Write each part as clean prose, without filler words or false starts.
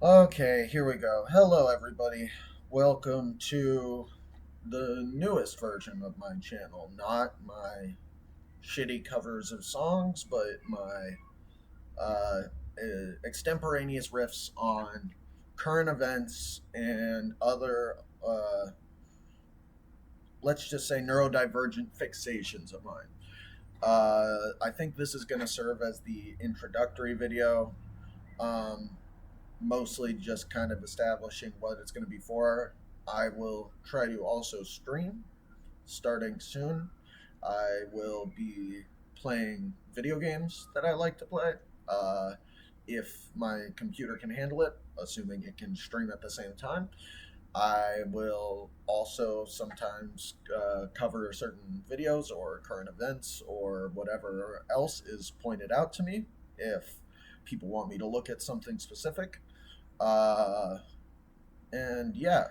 Okay, here we go. Hello, everybody. Welcome to the newest version of my channel. Not my shitty covers of songs, but my uh, extemporaneous riffs on current events and other, let's just say, neurodivergent fixations of mine. I think this is going to serve as the introductory video. Um, Mostly just kind of establishing what it's going to be for. I will try to also stream starting soon. I will be playing video games that I like to play. Uh, if my computer can handle it, assuming it can stream at the same time. I will also sometimes cover certain videos or current events or whatever else is pointed out to me if people want me to look at something specific. Uh, and yeah,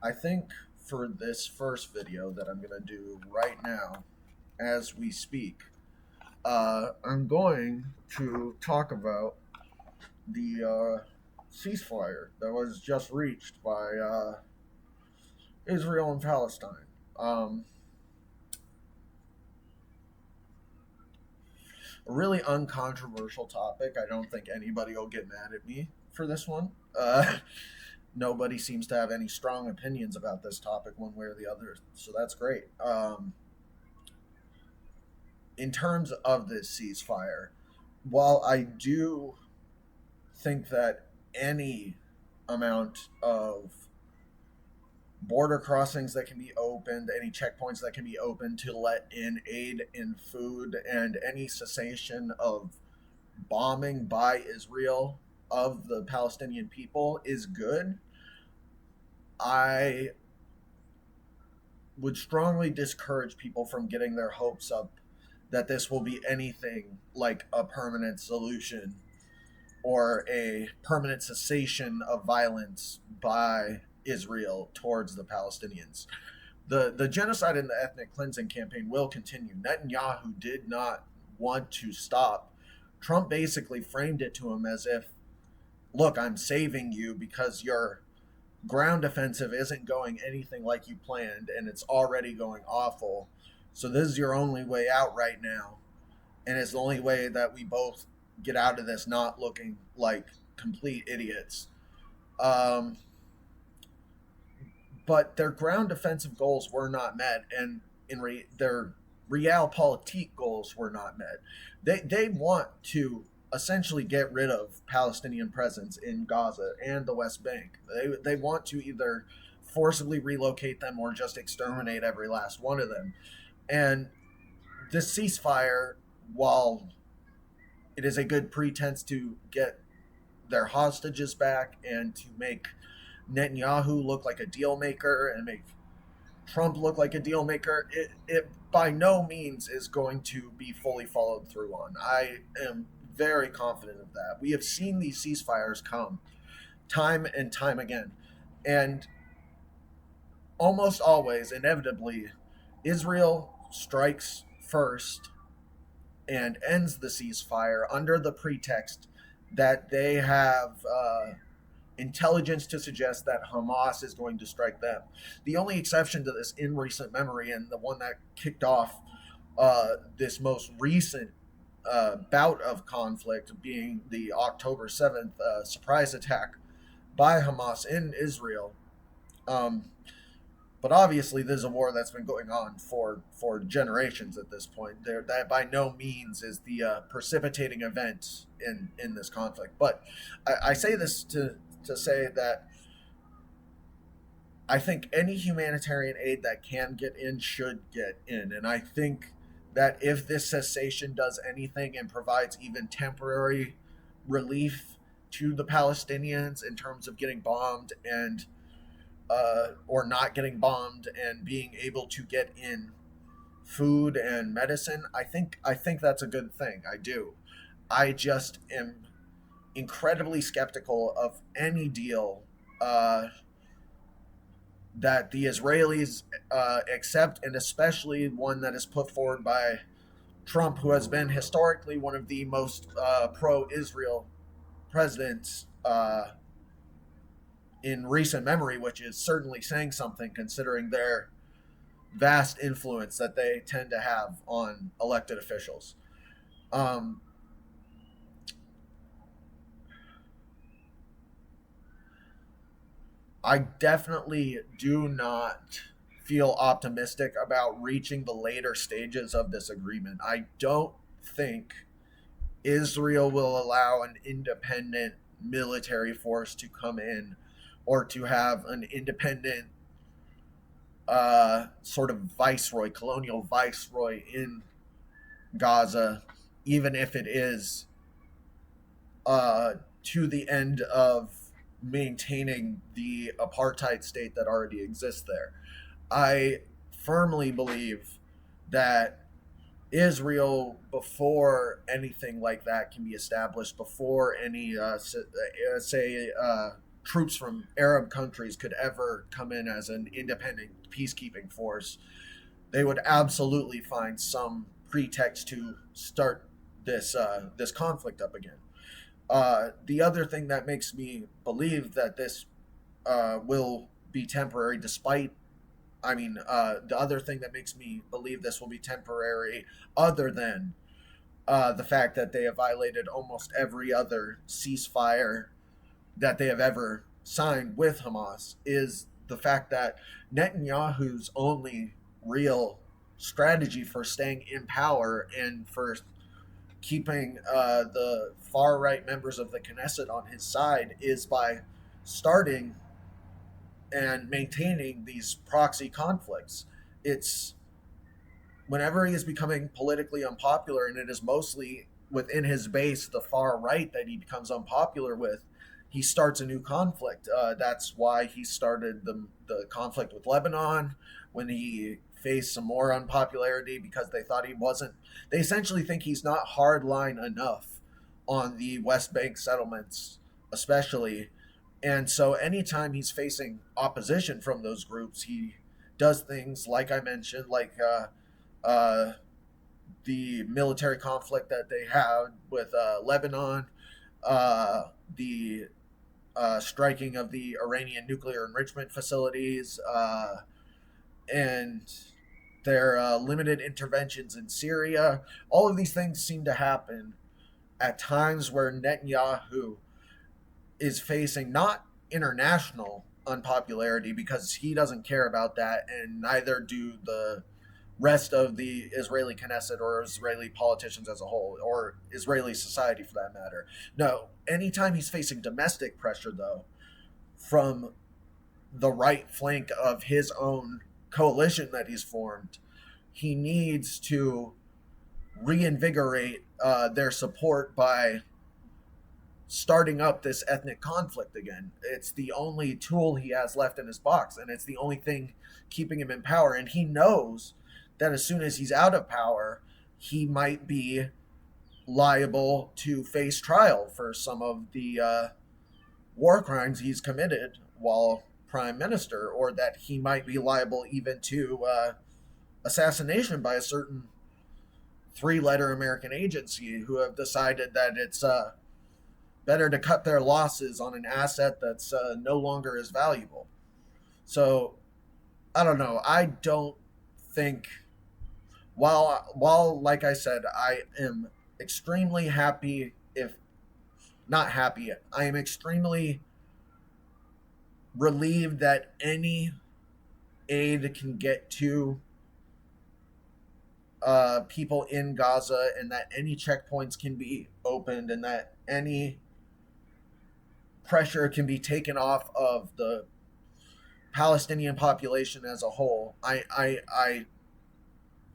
I think for this first video that I'm going to do right now, as we speak, I'm going to talk about the ceasefire that was just reached by Israel and Palestine. Um, a really uncontroversial topic. I don't think anybody will get mad at me for this one. Nobody seems to have any strong opinions about this topic one way or the other, so that's great. In terms of this ceasefire, while I do think that any amount of border crossings that can be opened, any checkpoints that can be opened to let in aid in food, and any cessation of bombing by Israel of the Palestinian people is good, I would strongly discourage people from getting their hopes up that this will be anything like a permanent solution or a permanent cessation of violence by Israel towards the Palestinians. The genocide and the ethnic cleansing campaign will continue. Netanyahu did not want to stop. Trump basically framed it to him as if, look, I'm saving you because your ground offensive isn't going anything like you planned and it's already going awful. So this is your only way out right now. And it's the only way that we both get out of this not looking like complete idiots. Um, but their ground offensive goals were not met, and their realpolitik goals were not met. They want to essentially get rid of Palestinian presence in Gaza and the West Bank. They want to either forcibly relocate them or just exterminate every last one of them. And this ceasefire, while it is a good pretense to get their hostages back and to make Netanyahu look like a deal maker and make Trump look like a deal maker, it by no means is going to be fully followed through on. I am very confident of that. We have seen these ceasefires come time and time again. And almost always, inevitably, Israel strikes first and ends the ceasefire under the pretext that they have intelligence to suggest that Hamas is going to strike them. The only exception to this in recent memory, and the one that kicked off this most recent bout of conflict, being the October 7th surprise attack by Hamas in Israel. Um, but obviously, this is a war that's been going on for generations at this point. That by no means is the precipitating event in this conflict. But I say this to say that I think any humanitarian aid that can get in should get in, and I think that if this cessation does anything and provides even temporary relief to the Palestinians in terms of getting bombed and or not getting bombed and being able to get in food and medicine, I think that's a good thing. I do. I just am incredibly skeptical of any deal that the Israelis accept, and especially one that is put forward by Trump, who has been historically one of the most pro-Israel presidents in recent memory, which is certainly saying something considering their vast influence that they tend to have on elected officials. Um, I definitely do not feel optimistic about reaching the later stages of this agreement. I don't think Israel will allow an independent military force to come in or to have an independent sort of viceroy, colonial viceroy in Gaza, even if it is uh, to the end of maintaining the apartheid state that already exists there. I firmly believe that Israel, before anything like that can be established, before any, say, troops from Arab countries could ever come in as an independent peacekeeping force, they would absolutely find some pretext to start this conflict up again. The other thing that makes me believe that this will be temporary, despite the other thing that makes me believe this will be temporary, other than the fact that they have violated almost every other ceasefire that they have ever signed with Hamas, is the fact that Netanyahu's only real strategy for staying in power and for keeping the far right members of the Knesset on his side is by starting and maintaining these proxy conflicts. It's whenever he is becoming politically unpopular, and it is mostly within his base, the far right, that he becomes unpopular with, he starts a new conflict. That's why he started the conflict with Lebanon when he faced some more unpopularity because they thought he wasn't. They essentially think he's not hardline enough on the West Bank settlements, especially. And so, anytime he's facing opposition from those groups, he does things like I mentioned, like uh, the military conflict that they had with Lebanon, the striking of the Iranian nuclear enrichment facilities, and their limited interventions in Syria. All of these things seem to happen at times where Netanyahu is facing not international unpopularity, because he doesn't care about that, and neither do the rest of the Israeli Knesset or Israeli politicians as a whole, or Israeli society for that matter. No, anytime he's facing domestic pressure, though, from the right flank of his own coalition that he's formed, he needs to reinvigorate their support by starting up this ethnic conflict again. It's the only tool he has left in his box, and it's the only thing keeping him in power. And he knows that as soon as he's out of power, he might be liable to face trial for some of the war crimes he's committed while prime minister, or that he might be liable even to assassination by a certain three-letter American agency who have decided that it's better to cut their losses on an asset that's no longer as valuable. So I don't know. I don't think, while like I said, I am extremely happy, if not happy, I am extremely relieved that any aid can get to people in Gaza, and that any checkpoints can be opened, and that any pressure can be taken off of the Palestinian population as a whole. I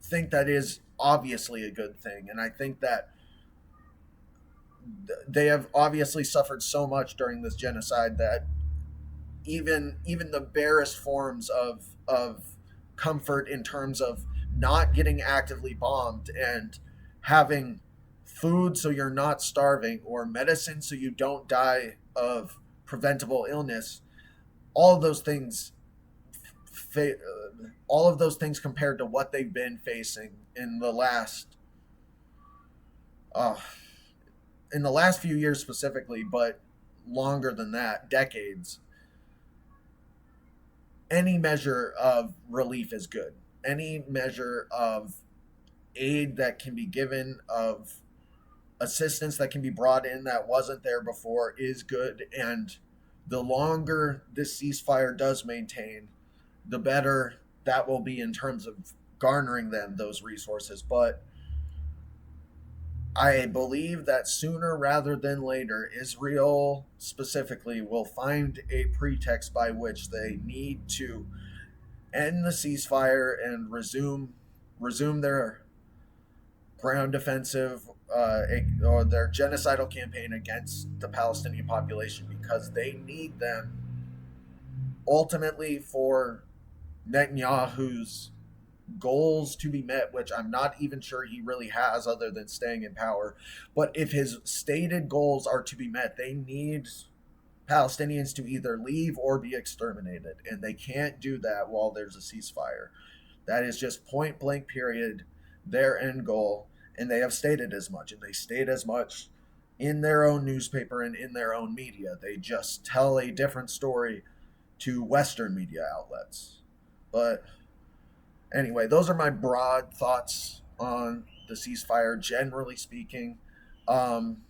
think that is obviously a good thing, and I think that they have obviously suffered so much during this genocide that even the barest forms of comfort in terms of not getting actively bombed and having food so you're not starving, or medicine so you don't die of preventable illness, all of those things all of those things compared to what they've been facing uh, in the last few years specifically, but longer than that, decades. any measure of relief is good. Any measure of aid that can be given, of assistance that can be brought in that wasn't there before, is good. And the longer this ceasefire does maintain, the better that will be in terms of garnering them those resources. But I believe that sooner rather than later, Israel specifically will find a pretext by which they need to end the ceasefire and resume their ground defensive, or their genocidal campaign against the Palestinian population, because they need them ultimately for Netanyahu's goals to be met, which I'm not even sure he really has other than staying in power. But if his stated goals are to be met, they need Palestinians to either leave or be exterminated. And they can't do that while there's a ceasefire. That is just point blank, period, their end goal. And they have stated as much. And they state as much in their own newspaper and in their own media. They just tell a different story to Western media outlets. But anyway, those are my broad thoughts on the ceasefire, generally speaking. Um,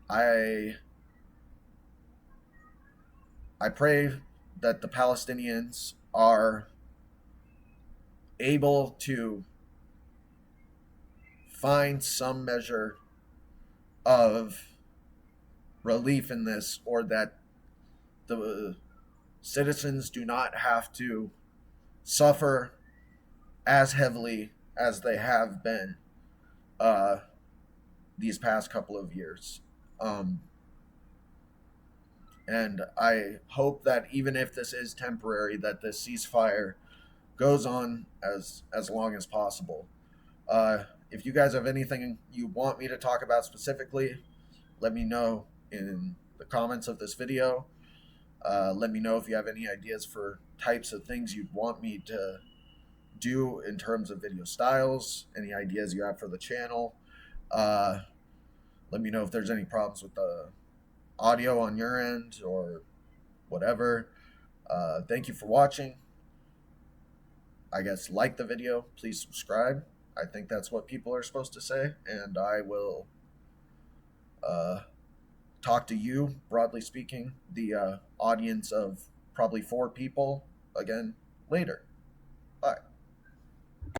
I I pray that the Palestinians are able to find some measure of relief in this, or that the citizens do not have to suffer as heavily as they have been uh, these past couple of years. Um, and I hope that even if this is temporary, that this ceasefire goes on as long as possible. If you guys have anything you want me to talk about specifically, let me know in the comments of this video. Let me know if you have any ideas for types of things you'd want me to do in terms of video styles, any ideas you have for the channel. Uh, Let me know if there's any problems with the audio on your end or whatever. Thank you for watching. I guess like the video, please subscribe. I think that's what people are supposed to say, and I will talk to you, broadly speaking, the audience of probably 4 people, again later.